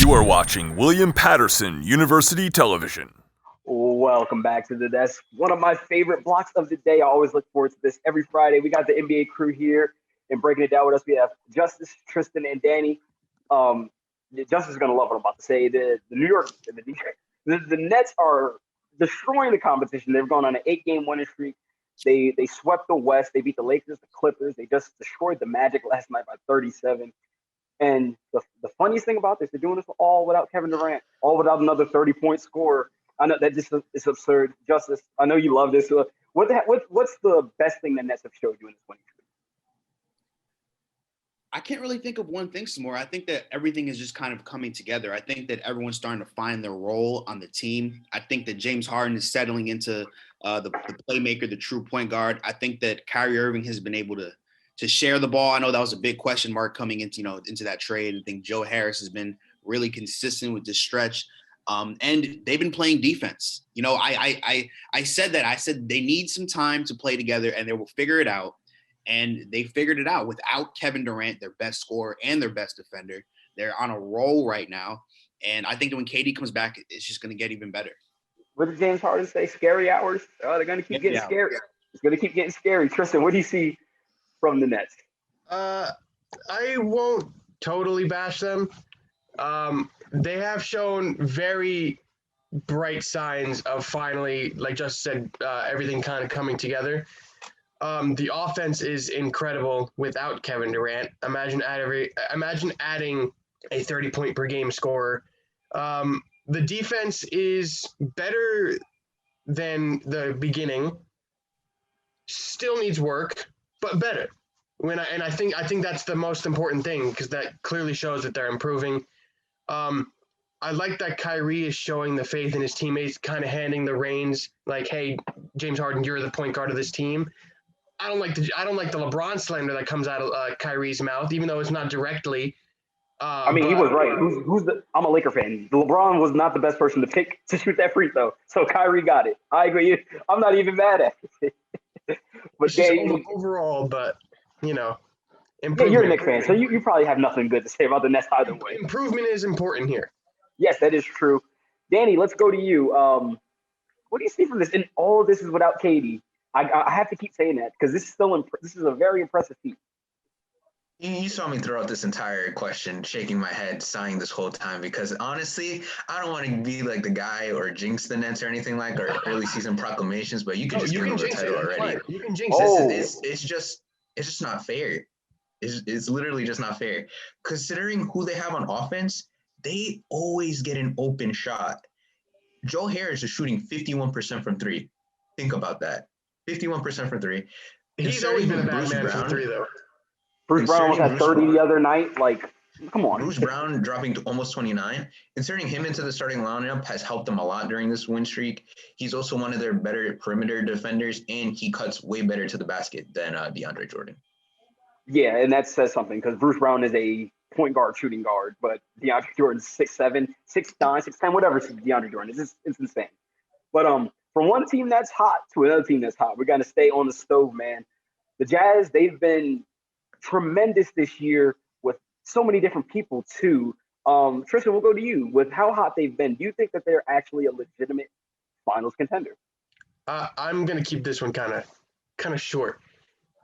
You are watching William Patterson University Television. Welcome back to the desk. One of my favorite blocks of the day. I always look forward to this every Friday. We got the NBA crew here and breaking it down with us. We have Justis, Tristin, and Danny. Justis is going to love what I'm about to say. The Nets are destroying the competition. They've gone on an 8-game winning streak. They swept the West. They beat the Lakers, the Clippers. They just destroyed the Magic last night by 37. And the funniest thing about this, they're doing this all without Kevin Durant, all without another 30-point scorer. I know that just is absurd. Justis, I know you love this. What's the best thing the Nets have showed you in this winning streak? I can't really think of one thing, Samory. I think that everything is just kind of coming together. I think that everyone's starting to find their role on the team. I think that James Harden is settling into the playmaker, the true point guard. I think that Kyrie Irving has been able to share the ball. I know that was a big question mark coming into that trade. I think Joe Harris has been really consistent with this stretch. And they've been playing defense. I said that. I said they need some time to play together and they will figure it out. And they figured it out without Kevin Durant, their best scorer and their best defender. They're on a roll right now. And I think that when KD comes back, it's just going to get even better. What did James Harden say? Scary hours? Oh, they're going to keep getting scary. It's going to keep getting scary. Tristin, what do you see from the Nets? I won't totally bash them. They have shown very bright signs of finally, like just said, everything kind of coming together. The offense is incredible without Kevin Durant. Imagine adding a 30-point per game scorer. The defense is better than the beginning. Still needs work, but better. I think that's the most important thing because that clearly shows that they're improving. I like that Kyrie is showing the faith in his teammates, kind of handing the reins, like, "Hey, James Harden, you're the point guard of this team." I don't like the LeBron slander that comes out of Kyrie's mouth, even though it's not directly. He was right. I'm a Laker fan. LeBron was not the best person to pick to shoot that free throw, so Kyrie got it. I agree. I'm not even mad at it. But overall, but yeah, you're a Knicks fan, so you probably have nothing good to say about the Nets either way. Improvement is important here. Yes, that is true. Danny, let's go to you. What do you see from this? And all of this is without KD. I have to keep saying that because this is a very impressive feat. You saw me throw out this entire question, shaking my head, sighing this whole time because honestly, I don't want to be like the guy or jinx the Nets or anything like or early season proclamations, but you can just give the title already. You can jinx it. It's just not fair. It's literally just not fair. Considering who they have on offense, they always get an open shot. Joe Harris is shooting 51% from three. Think about that. 51% from three. He's always been a bad man from three, though. Bruce Brown was at 30 the other night. Like, come on. Bruce Brown dropping to almost 29. Inserting him into the starting lineup has helped them a lot during this win streak. He's also one of their better perimeter defenders, and he cuts way better to the basket than DeAndre Jordan. Yeah, and that says something because Bruce Brown is a point guard, shooting guard, but DeAndre Jordan's 6'7", 6'9", 6'10", whatever DeAndre Jordan is. It's insane. But from one team that's hot to another team that's hot, we're going to stay on the stove, man. The Jazz, they've been tremendous this year with so many different people, too. Tristin, we'll go to you. With how hot they've been, do you think that they're actually a legitimate finals contender? I'm going to keep this one kind of short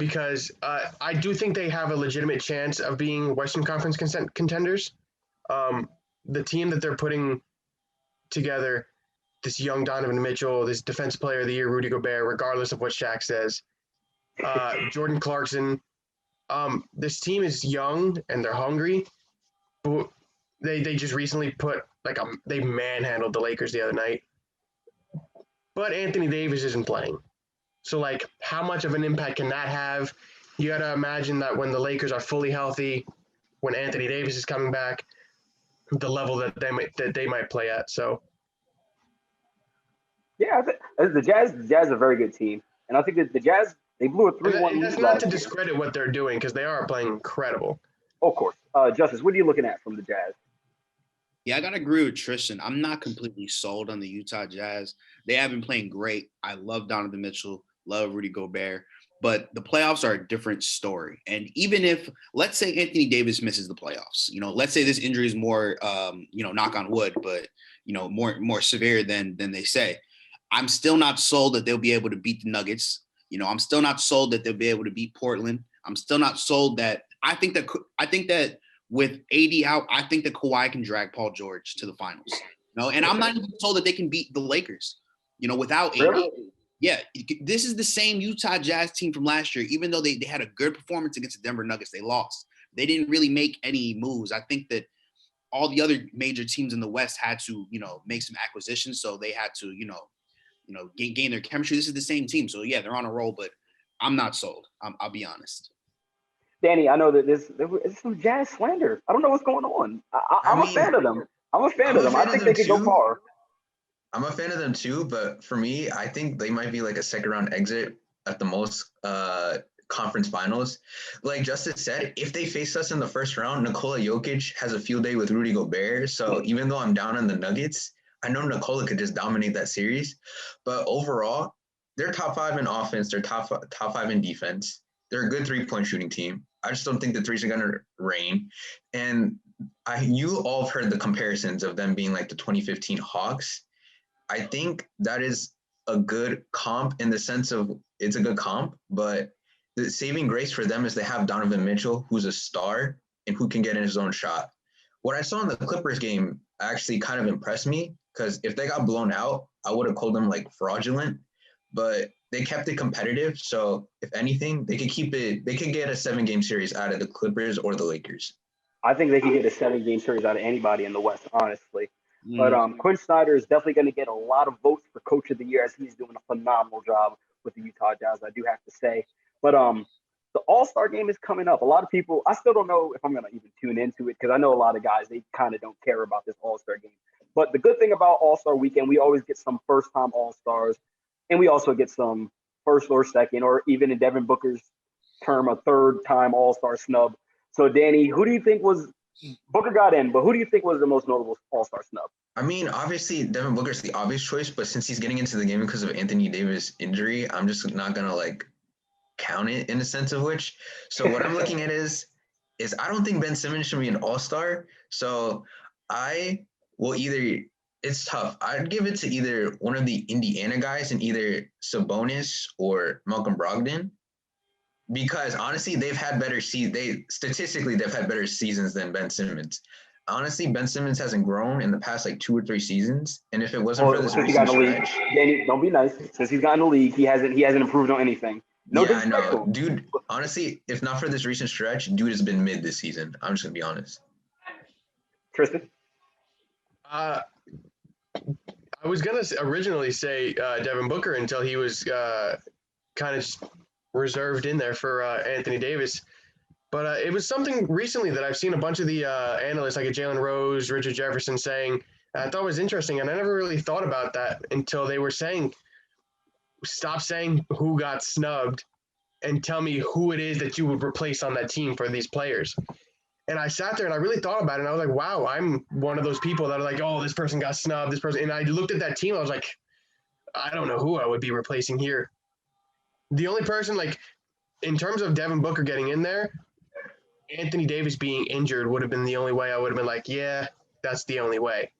because I do think they have a legitimate chance of being Western Conference contenders. The team that they're putting together, this young Donovan Mitchell, this Defensive Player of the Year, Rudy Gobert, regardless of what Shaq says, Jordan Clarkson. This team is young and they're hungry. But they just recently they manhandled the Lakers the other night. But Anthony Davis isn't playing. So, how much of an impact can that have? You got to imagine that when the Lakers are fully healthy, when Anthony Davis is coming back, the level that they might play at. So, yeah, the Jazz are a very good team, and I think that the Jazz they blew a 3-1 lead. That's not to discredit what they're doing because they are playing incredible. Of course, Justis, what are you looking at from the Jazz? Yeah, I gotta agree with Tristan. I'm not completely sold on the Utah Jazz. They have been playing great. I love Donovan Mitchell, love Rudy Gobert. But the playoffs are a different story. And even if, let's say Anthony Davis misses the playoffs, let's say this injury is more, knock on wood, but, more severe than they say. I'm still not sold that they'll be able to beat the Nuggets. I'm still not sold that they'll be able to beat Portland. I'm still not sold that I think that with AD out, I think that Kawhi can drag Paul George to the finals. And I'm not even told that they can beat the Lakers, without AD. Really? Yeah, this is the same Utah Jazz team from last year. Even though they had a good performance against the Denver Nuggets, they lost. They didn't really make any moves. I think that all the other major teams in the West had to, make some acquisitions. So they had to, gain their chemistry. This is the same team. So, yeah, they're on a roll, but I'm not sold. I'll be honest. Danny, I know that there's some Jazz slander. I don't know what's going on. I'm a fan of them. I'm a fan of them. I think they could go far. I'm a fan of them too, but for me, I think they might be like a second round exit at the most conference finals. Like Justis said, if they face us in the first round, Nikola Jokic has a field day with Rudy Gobert. So even though I'm down on the Nuggets, I know Nikola could just dominate that series. But overall, they're top 5 in offense. They're top 5 in defense. They're a good 3-point shooting team. I just don't think the threes are going to rain. And you all have heard the comparisons of them being like the 2015 Hawks. I think that is a good comp in the sense of it's a good comp, but the saving grace for them is they have Donovan Mitchell, who's a star and who can get in his own shot. What I saw in the Clippers game actually kind of impressed me because if they got blown out, I would have called them like fraudulent, but they kept it competitive. So if anything, they could keep it. They could get a 7-game series out of the Clippers or the Lakers. I think they could get a 7-game series out of anybody in the West, honestly. But Quinn Snyder is definitely going to get a lot of votes for Coach of the Year as he's doing a phenomenal job with the Utah Jazz, I do have to say. But the All-Star game is coming up. A lot of people, I still don't know if I'm going to even tune into it because I know a lot of guys, they kind of don't care about this All-Star game. But the good thing about All-Star weekend, we always get some first-time All-Stars, and we also get some first or second, or even in Devin Booker's term, a third-time All-Star snub. So, Danny, who do you think was – Booker got in, but who do you think was the most notable All-Star snub? I mean, obviously, Devin Booker's the obvious choice, but since he's getting into the game because of Anthony Davis' injury, I'm just not going to, count it in a sense of which. So what I'm looking at is I don't think Ben Simmons should be an All-Star. So I will either – it's tough. I'd give it to either one of the Indiana guys and either Sabonis or Malcolm Brogdon. Because honestly, they've had better statistically they've had better seasons than Ben Simmons. Honestly, Ben Simmons hasn't grown in the past 2 or 3 seasons, and if it wasn't for this recent stretch, Danny, don't be nice. Since he's got in the league, he hasn't improved on anything. No, yeah, I know, dude. Honestly, if not for this recent stretch, dude has been mid this season. I'm just gonna be honest. Tristin, I was gonna originally say Devin Booker until he was kind of reserved in there for Anthony Davis. But it was something recently that I've seen a bunch of the analysts, like a Jalen Rose, Richard Jefferson, saying, I thought was interesting, and I never really thought about that until they were saying, stop saying who got snubbed and tell me who it is that you would replace on that team for these players. And I sat there and I really thought about it, and I was like, wow, I'm one of those people that are like, oh, this person got snubbed, this person. And I looked at that team, I was like, I don't know who I would be replacing here. The only person, in terms of Devin Booker getting in there, Anthony Davis being injured would have been the only way I would have been like, yeah, that's the only way.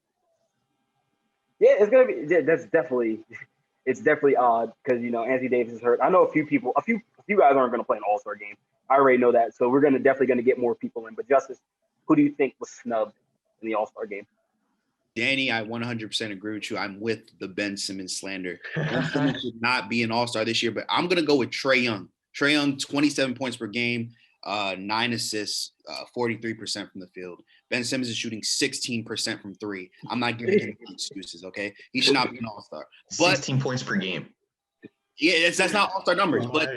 Yeah, it's gonna be. Yeah, it's definitely odd because Anthony Davis is hurt. I know a few guys aren't gonna play an All-Star game. I already know that, so we're definitely gonna get more people in. But Justis, who do you think was snubbed in the All-Star game? Danny, I 100% agree with you. I'm with the Ben Simmons slander. Ben Simmons should not be an All-Star this year, but I'm gonna go with Trae Young. Trae Young, 27 points per game. 9 assists, 43% from the field. Ben Simmons is shooting 16% from 3. I'm not giving him any excuses, okay? He should not be an All-Star. But 16 points per game. Yeah, that's not All-Star numbers. But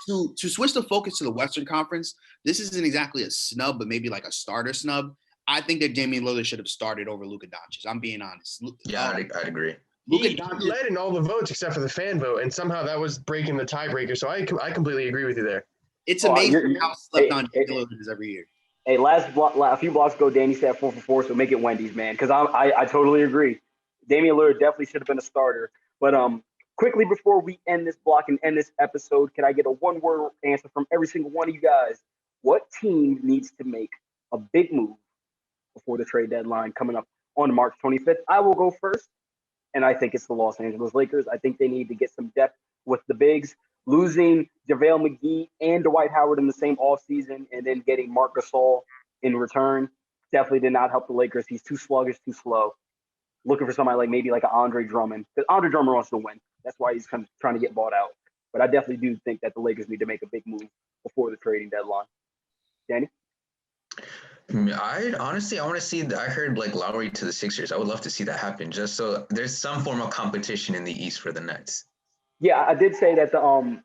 to switch the focus to the Western Conference, this isn't exactly a snub, but maybe like a starter snub. I think that Damian Lillard should have started over Luka Doncic. I'm being honest. Yeah, I'd agree. He led in all the votes except for the fan vote, and somehow that was breaking the tiebreaker. So I completely agree with you there. It's amazing how slept on Damian Lillard is every year. Hey, a few blocks ago, Danny said 4 for 4, so make it Wendy's, man. Because I totally agree. Damian Lillard definitely should have been a starter. But Quickly before we end this block and end this episode, can I get a one-word answer from every single one of you guys? What team needs to make a big move before the trade deadline coming up on March 25th? I will go first, and I think it's the Los Angeles Lakers. I think they need to get some depth with the bigs. Losing JaVale McGee and Dwight Howard in the same offseason and then getting Marc Gasol in return definitely did not help the Lakers. He's too sluggish, too slow. Looking for somebody like maybe like an Andre Drummond, because Andre Drummond wants to win. That's why he's kind of trying to get bought out. But I definitely do think that the Lakers need to make a big move before the trading deadline. Danny? I want to see. I heard like Lowry to the Sixers. I would love to see that happen, just so there's some form of competition in the East for the Nets. Yeah, I did say that the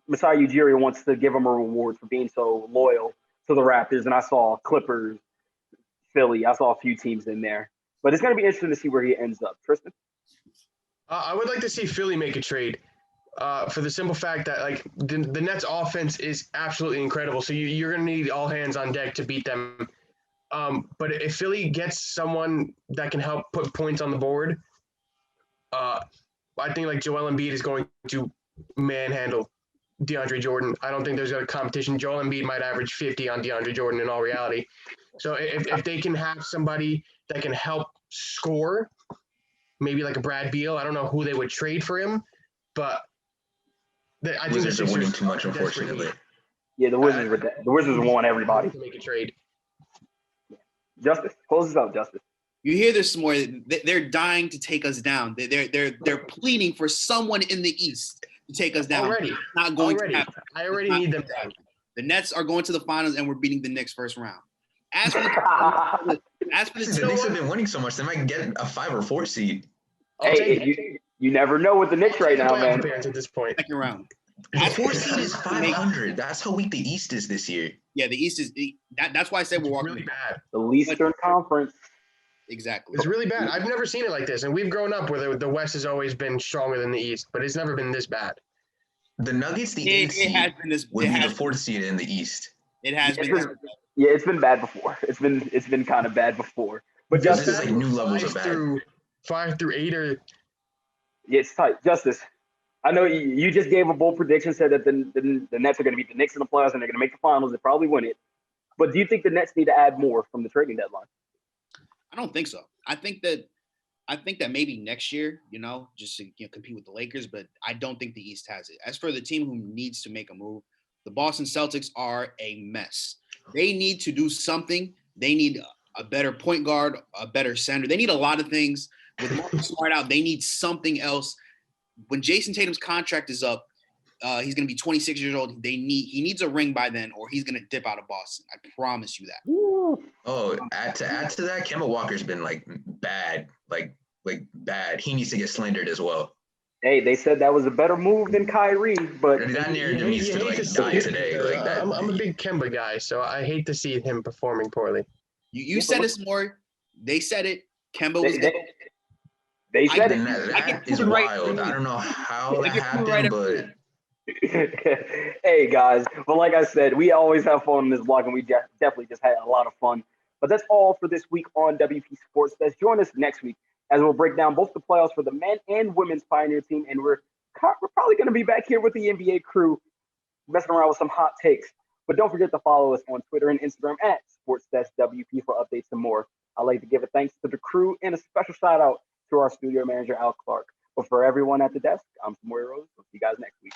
Masai Ujiri wants to give him a reward for being so loyal to the Raptors, and I saw Clippers, Philly. I saw a few teams in there. But it's going to be interesting to see where he ends up. Tristin? I would like to see Philly make a trade for the simple fact that like the Nets offense is absolutely incredible. So you're going to need all hands on deck to beat them. But if Philly gets someone that can help put points on the board, I think like Joel Embiid is going to manhandle DeAndre Jordan. I don't think there's a competition. Joel Embiid might average 50 on DeAndre Jordan in all reality. So if they can have somebody that can help score, maybe like a Brad Beal, I don't know who they would trade for him, but I think Wizards are winning too much, unfortunately. Yeah, the Wizards want everybody to make a trade. Justis, close us out, Justis. You hear this more. They're dying to take us down. They're pleading for someone in the East to take us down. Already, not going already. to happen. I already need them down. The Nets are going to the finals, and we're beating the Knicks first round. As for the The Knicks have been winning so much, they might get a 5 or 4 seed. Hey, you never know with the Knicks right now, man. At this point, second round. The 4 seed is 500. That's how weak the East is this year. Yeah, the East is that's why I said we're walking really bad. The Eastern Conference. Exactly. It's really bad. I've never seen it like this, and we've grown up where the West has always been stronger than the East, but it's never been this bad. The Nuggets, the 8th seed, would be the 4th seed in the East. It has been. Yeah, it's been bad before. It's been kind of bad before. But this is like new levels of bad. 5 through 8 or yeah, it's tight. Justis, I know you just gave a bold prediction, said that the Nets are going to beat the Knicks in the playoffs and they're going to make the finals. They probably win it. But do you think the Nets need to add more from the trading deadline? I don't think so. I think that maybe next year, just to compete with the Lakers, but I don't think the East has it. As for the team who needs to make a move, the Boston Celtics are a mess. They need to do something. They need a better point guard, a better center. They need a lot of things. With Marcus Smart out, they need something else. When Jason Tatum's contract is up, he's going to be 26 years old. He needs a ring by then, or he's going to dip out of Boston. I promise you that. Oh, add to that, Kemba Walker's been like bad, like bad. He needs to get slandered as well. Hey, they said that was a better move than Kyrie, but that narrative needs to die today. Like that. I'm a big Kemba guy, so I hate to see him performing poorly. You said it more. They said it. Kemba was. They said it. That is wild. I don't know how that happened, but. Hey guys, but like I said, we always have fun in this vlog, and we definitely just had a lot of fun. But that's all for this week on WP Sports Desk. Join us next week as we'll break down both the playoffs for the men and women's Pioneer team, and we're probably going to be back here with the NBA crew, messing around with some hot takes. But don't forget to follow us on Twitter and Instagram at SportsDeskWP for updates and more. I'd like to give a thanks to the crew and a special shout out to our studio manager, Clarke. But for everyone at the desk, I'm Samory. We'll see you guys next week.